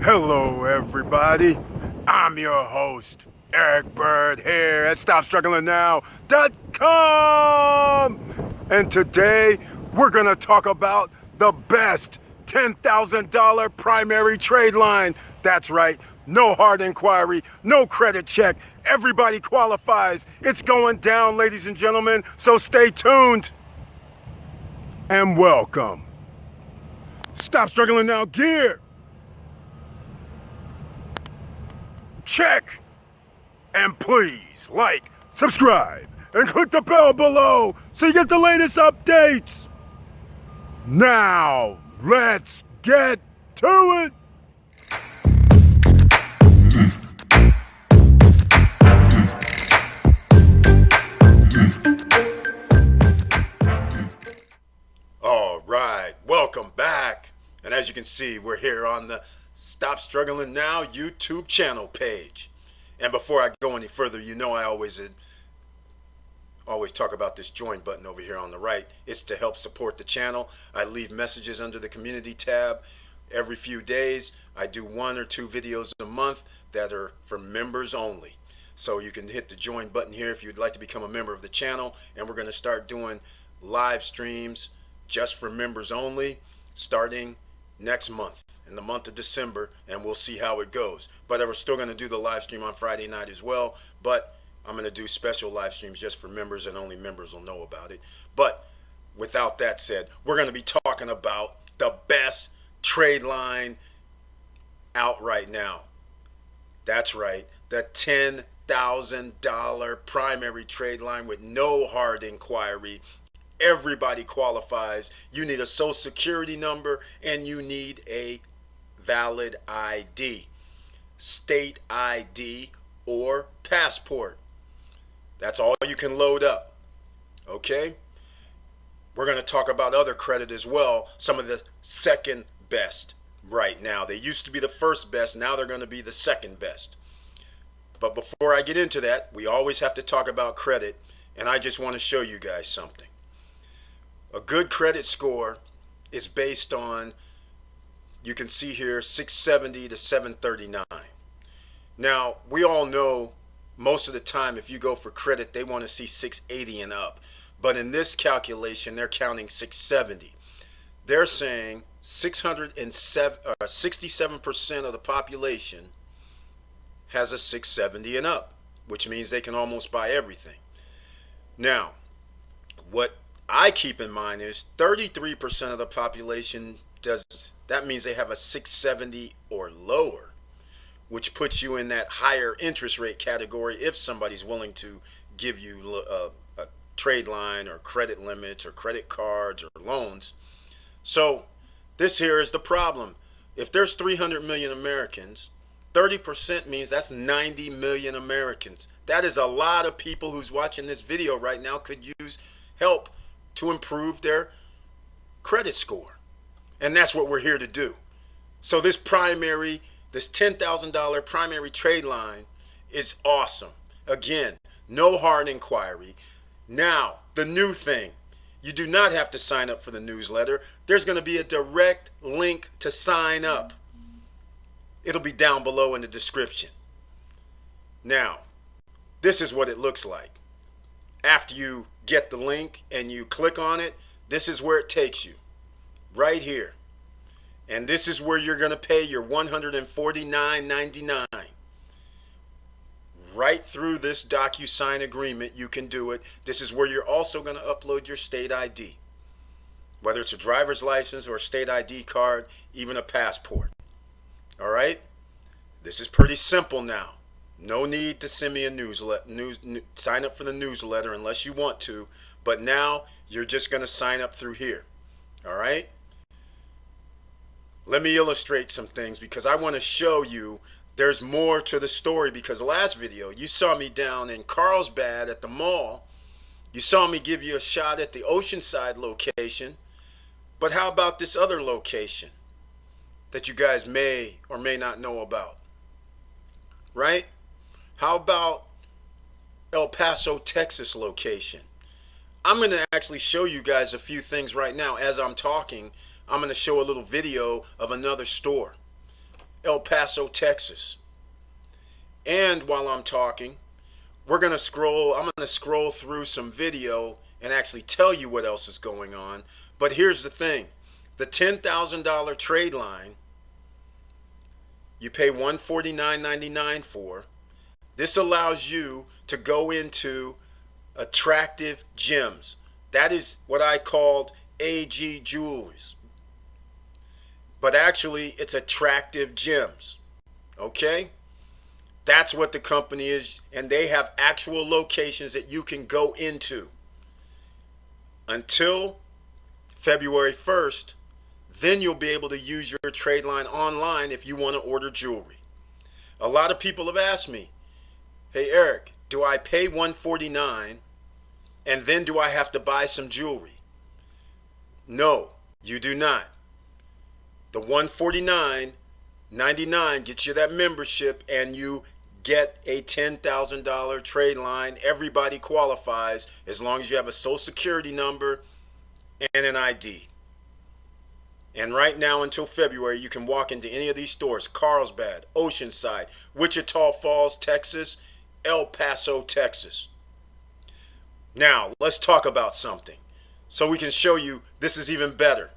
Hello, everybody. I'm your host, Eric Bird, here at StopStrugglingNow.com. And today, we're going to talk about the best $10,000 primary trade line. That's right, no hard inquiry, no credit check. Everybody qualifies. It's going down, ladies and gentlemen, so stay tuned. And welcome. Stop Struggling Now gear. Check. And please like, subscribe, and click the bell below so you get the latest updates. Now, let's get to it. All right, welcome back. And as you can see, we're here on the Stop Struggling Now YouTube channel page. And before I go any further, you know I always talk about this join button over here on the right. It's to help support the channel. I leave messages under the community tab every few days. I do 1 or 2 videos a month that are for members only. So you can hit the join button here if you'd like to become a member of the channel. And we're going to start doing live streams just for members only starting next month, in the month of December, and we'll see how it goes. But we're still going to do the live stream on Friday night as well, but I'm going to do special live streams just for members, and only members will know about it. But without that said, we're going to be talking about the best trade line out right now. That's right, the $10,000 primary trade line with no hard inquiry. Everybody qualifies. You need a social security number and you need a valid ID, state ID or passport. That's all you can load up. Okay? We're going to talk about other credit as well. Some of the second best right now. They used to be the first best. Now they're going to be the second best. But before I get into that, we always have to talk about credit. And I just want to show you guys something. A good credit score is based on, you can see here, 670 to 739. Now, we all know most of the time if you go for credit, they want to see 680 and up. But in this calculation, they're counting 670. They're saying 67% of the population has a 670 and up, which means they can almost buy everything. Now, what I keep in mind is 33% of the population does. That means they have a 670 or lower, which puts you in that higher interest rate category if somebody's willing to give you a trade line or credit limits or credit cards or loans. So this here is the problem. If there's 300 million Americans, 30% means that's 90 million Americans. That is a lot of people who's watching this video right now could use help to improve their credit score. And that's what we're here to do. So this $10,000 primary trade line is awesome. Again, no hard inquiry. Now, the new thing, you do not have to sign up for the newsletter. There's going to be a direct link to sign up. It'll be down below in the description. Now, this is what it looks like. After you get the link and you click on it, this is where it takes you. Right here. And this is where you're going to pay your $149.99. Right through this DocuSign agreement, you can do it. This is where you're also going to upload your state ID. Whether it's a driver's license or a state ID card, even a passport. All right? This is pretty simple now. No need to send me a newsletter, sign up for the newsletter unless you want to. But now you're just going to sign up through here. All right? Let me illustrate some things because I want to show you there's more to the story, because last video you saw me down in Carlsbad at the mall. You saw me give you a shot at the Oceanside location. But how about this other location that you guys may or may not know about? Right? How about El Paso, Texas location? I'm going to actually show you guys a few things right now. As I'm talking, I'm going to show a little video of another store. El Paso, Texas. And while I'm talking, I'm going to scroll through some video and actually tell you what else is going on. But here's the thing. The $10,000 trade line, you pay $149.99 for. This allows you to go into attractive gems. That is what I called AG jewelries. But actually, it's attractive gems. Okay? That's what the company is, and they have actual locations that you can go into. Until February 1st, then you'll be able to use your trade line online if you want to order jewelry. A lot of people have asked me, hey Eric, do I pay $149 and then do I have to buy some jewelry? No, you do not. The $149.99 gets you that membership and you get a $10,000 trade line. Everybody qualifies as long as you have a social security number and an ID. And right now until February, you can walk into any of these stores: Carlsbad, Oceanside, Wichita Falls, Texas, El Paso, Texas. Now, let's talk about something so we can show you this is even better.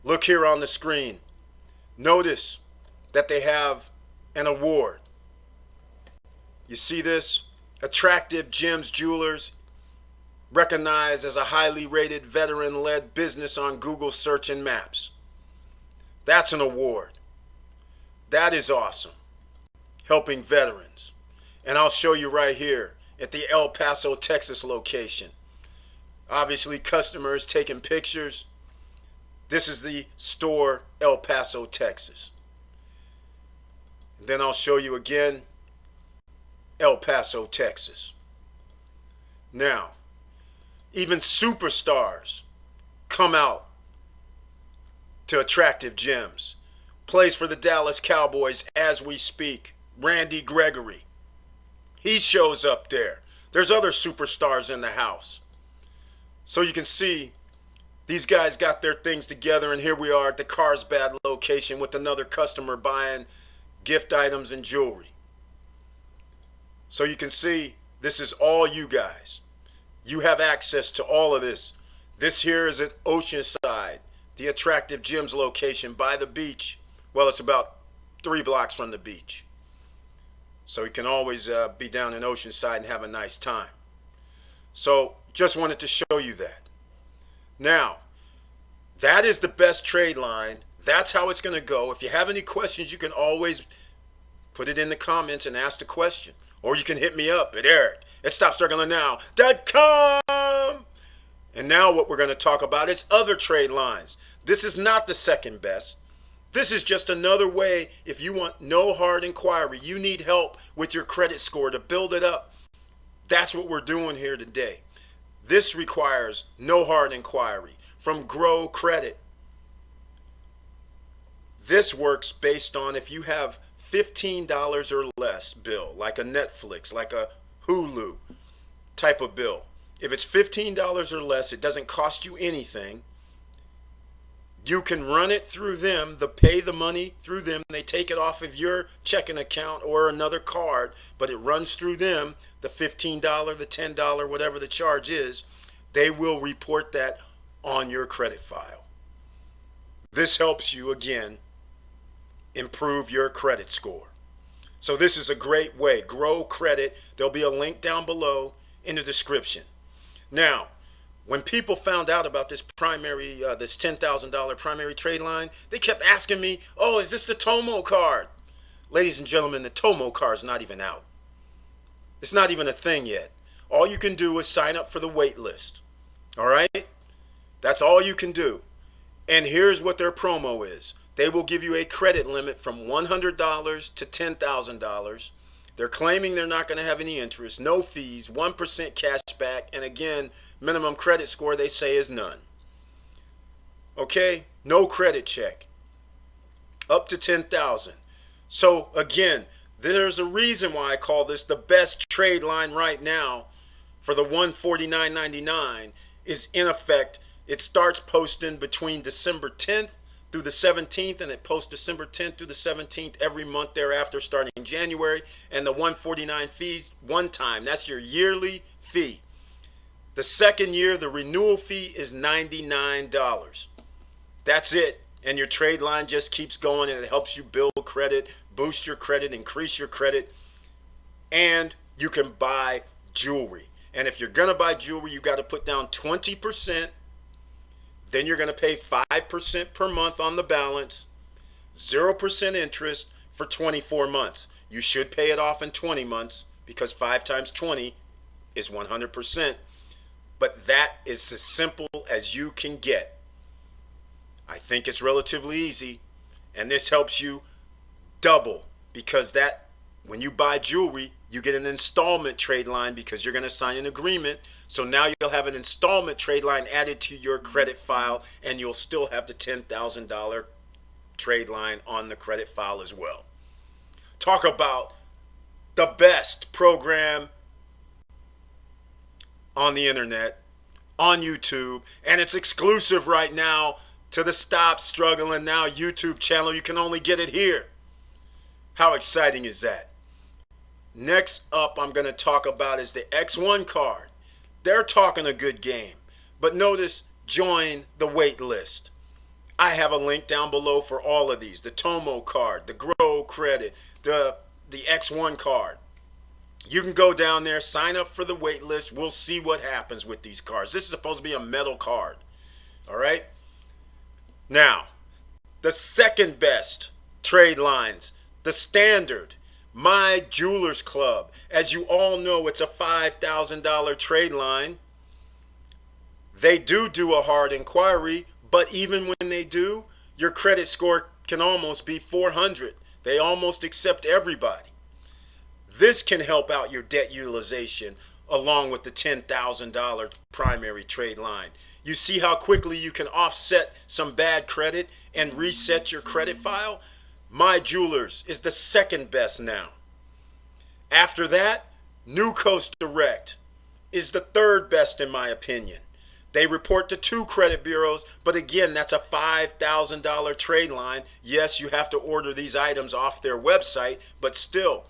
Look here on the screen. Notice that they have an award. You see this? Attractive Gems Jewelers, recognized as a highly rated veteran-led business on Google search and maps. That's an award. That is awesome. Helping veterans. And I'll show you right here at the El Paso, Texas location. Obviously, customers taking pictures. This is the store, El Paso, Texas. And then I'll show you again, El Paso, Texas. Now, even superstars come out to Attractive Gems. Plays for the Dallas Cowboys as we speak. Randy Gregory. He shows up there. There's other superstars in the house. So you can see these guys got their things together, and here we are at the Carlsbad location with another customer buying gift items and jewelry. So you can see this is all you guys. You have access to all of this. This here is at Oceanside, the Attractive Gems location by the beach. Well, it's about 3 blocks from the beach. So you can always be down in Oceanside and have a nice time. So just wanted to show you that. Now, that is the best trade line. That's how it's going to go. If you have any questions, you can always put it in the comments and ask the question. Or you can hit me up at eric@stopstrugglingnow.com. And now what we're going to talk about is other trade lines. This is not the second best. This is just another way. If you want no hard inquiry, you need help with your credit score to build it up. That's what we're doing here today. This requires no hard inquiry from Grow Credit. This works based on if you have $15 or less bill, like a Netflix, like a Hulu type of bill. If it's $15 or less, it doesn't cost you anything. You can run it through them, pay the money through them. They take it off of your checking account or another card, but it runs through them, the $15, the $10, whatever the charge is. They will report that on your credit file. This helps you, again, improve your credit score. So this is a great way. Grow Credit. There'll be a link down below in the description. Now, when people found out about this this $10,000 primary trade line, they kept asking me, oh, is this the Tomo card? Ladies and gentlemen, the Tomo card is not even out. It's not even a thing yet. All you can do is sign up for the wait list. All right? That's all you can do. And here's what their promo is. They will give you a credit limit from $100 to $10,000. They're claiming they're not going to have any interest, no fees, 1% cash back, and again, minimum credit score they say is none. Okay? No credit check. Up to $10,000. So again, there's a reason why I call this the best trade line right now for the $149.99 is in effect. It starts posting between December 10th through the 17th, and it posts December 10th through the 17th every month thereafter starting January. And the 149 fees one time. That's your yearly fee. The second year, the renewal fee is $99. That's it. And your trade line just keeps going, and it helps you build credit, boost your credit, increase your credit, and you can buy jewelry. And if you're going to buy jewelry, you got to put down 20%. Then you're going to pay 5% per month on the balance, 0% interest for 24 months. You should pay it off in 20 months because 5 times 20 is 100%. But that is as simple as you can get. I think it's relatively easy, and this helps you double, because that when you buy jewelry, you get an installment trade line because you're going to sign an agreement. So now you'll have an installment trade line added to your credit file, and you'll still have the $10,000 trade line on the credit file as well. Talk about the best program on the internet, on YouTube, and it's exclusive right now to the Stop Struggling Now YouTube channel. You can only get it here. How exciting is that? Next up, I'm going to talk about is the X1 card. They're talking a good game, but notice, join the wait list. I have a link down below for all of these. The Tomo card, the Grow Credit, the X1 card. You can go down there, sign up for the wait list. We'll see what happens with these cards. This is supposed to be a metal card. All right? Now, the second best trade lines, the Standard, My Jewelers Club. As you all know, it's a $5,000 trade line. They do a hard inquiry, but even when they do, your credit score can almost be 400. They almost accept everybody. This can help out your debt utilization along with the $10,000 primary trade line. You see how quickly you can offset some bad credit and reset your credit file? My Jewelers is the second best now. After that, New Coast Direct is the third best in my opinion. They report to 2 credit bureaus, but again, that's a $5,000 trade line. Yes, you have to order these items off their website, but still,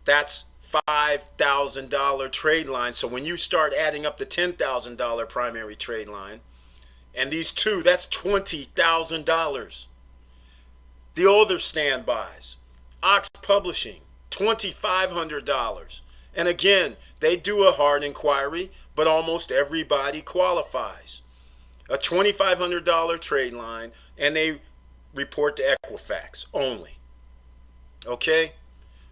that's $5,000 trade line. So when you start adding up the $10,000 primary trade line, and these 2, that's $20,000. The older standbys, Ox Publishing, $2,500. And again, they do a hard inquiry, but almost everybody qualifies. A $2,500 trade line, and they report to Equifax only. Okay?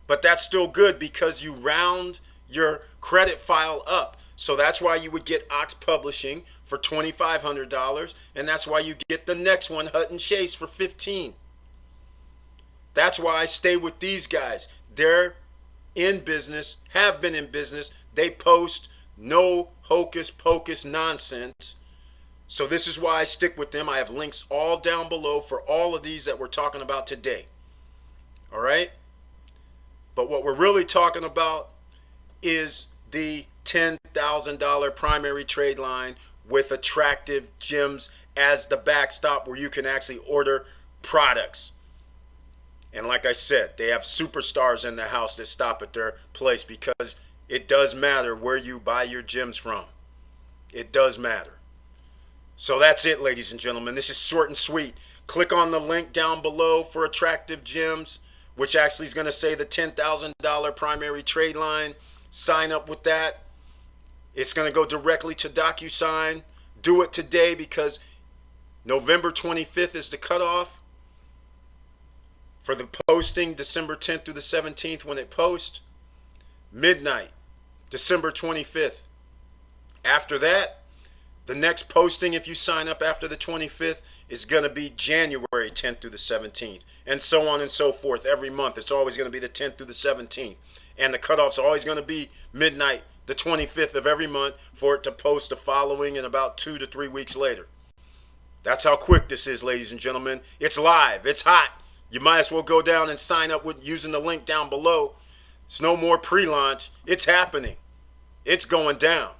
But that's still good because you round your credit file up. So that's why you would get Ox Publishing for $2,500, and that's why you get the next one, Hutton Chase, for $15,000. That's why I stay with these guys. They're in business, have been in business. They post no hocus pocus nonsense. So this is why I stick with them. I have links all down below for all of these that we're talking about today. All right? But what we're really talking about is the $10,000 primary trade line with attractive gems as the backstop where you can actually order products. And like I said, they have superstars in the house that stop at their place because it does matter where you buy your gems from. It does matter. So that's it, ladies and gentlemen. This is short and sweet. Click on the link down below for attractive gems, which actually is going to say the $10,000 primary trade line. Sign up with that. It's going to go directly to DocuSign. Do it today because November 25th is the cutoff for the posting, December 10th through the 17th when it posts. Midnight, December 25th. After that, the next posting, if you sign up after the 25th, is going to be January 10th through the 17th, and so on and so forth. Every month, it's always going to be the 10th through the 17th, and the cutoff's always going to be midnight, the 25th of every month, for it to post the following in about 2 to 3 weeks later. That's how quick this is, ladies and gentlemen. It's live. It's hot. You might as well go down and sign up with using the link down below. It's no more pre-launch. It's happening. It's going down.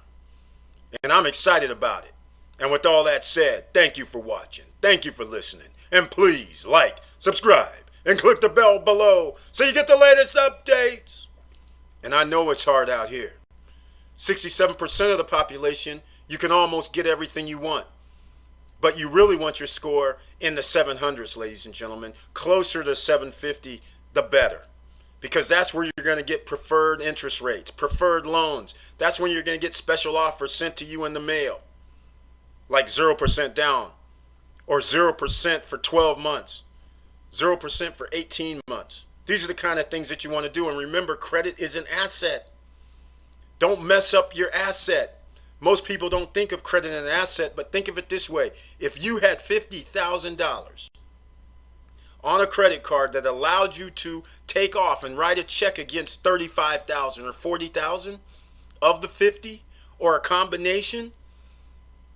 And I'm excited about it. And with all that said, thank you for watching. Thank you for listening. And please like, subscribe, and click the bell below so you get the latest updates. And I know it's hard out here. 67% of the population, you can almost get everything you want. But you really want your score in the 700s, ladies and gentlemen. Closer to 750, the better. Because that's where you're going to get preferred interest rates, preferred loans. That's when you're going to get special offers sent to you in the mail. Like 0% down, or 0% for 12 months, 0% for 18 months. These are the kind of things that you want to do. And remember, credit is an asset. Don't mess up your asset. Most people don't think of credit as an asset, but think of it this way. If you had $50,000 on a credit card that allowed you to take off and write a check against $35,000 or $40,000 of the 50, or a combination,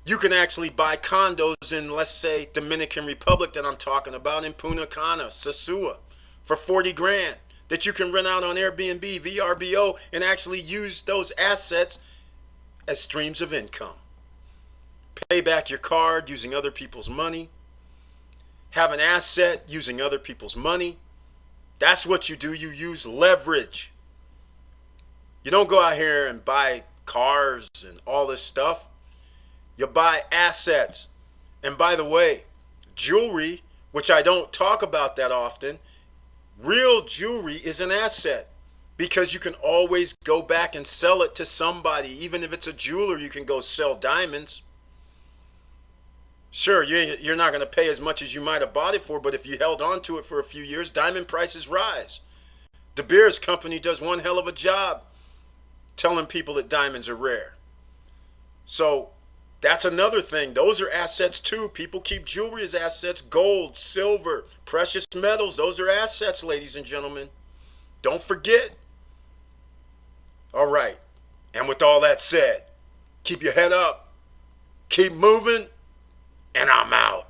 you can actually buy condos in, let's say, Dominican Republic that I'm talking about, in Punta Cana, Sosua, for 40 grand that you can rent out on Airbnb, VRBO, and actually use those assets as streams of income. Pay back your card using other people's money. Have an asset using other people's money. That's what you do. You use leverage. You don't go out here and buy cars and all this stuff. You buy assets. And by the way, jewelry, which I don't talk about that often, real jewelry is an asset, because you can always go back and sell it to somebody. Even if it's a jeweler, you can go sell diamonds. Sure, you're not going to pay as much as you might have bought it for, but if you held on to it for a few years, diamond prices rise. De Beers company does one hell of a job telling people that diamonds are rare. So that's another thing. Those are assets too. People keep jewelry as assets. Gold, silver, precious metals. Those are assets, ladies and gentlemen. Don't forget. All right. And with all that said, keep your head up. Keep moving. And I'm out.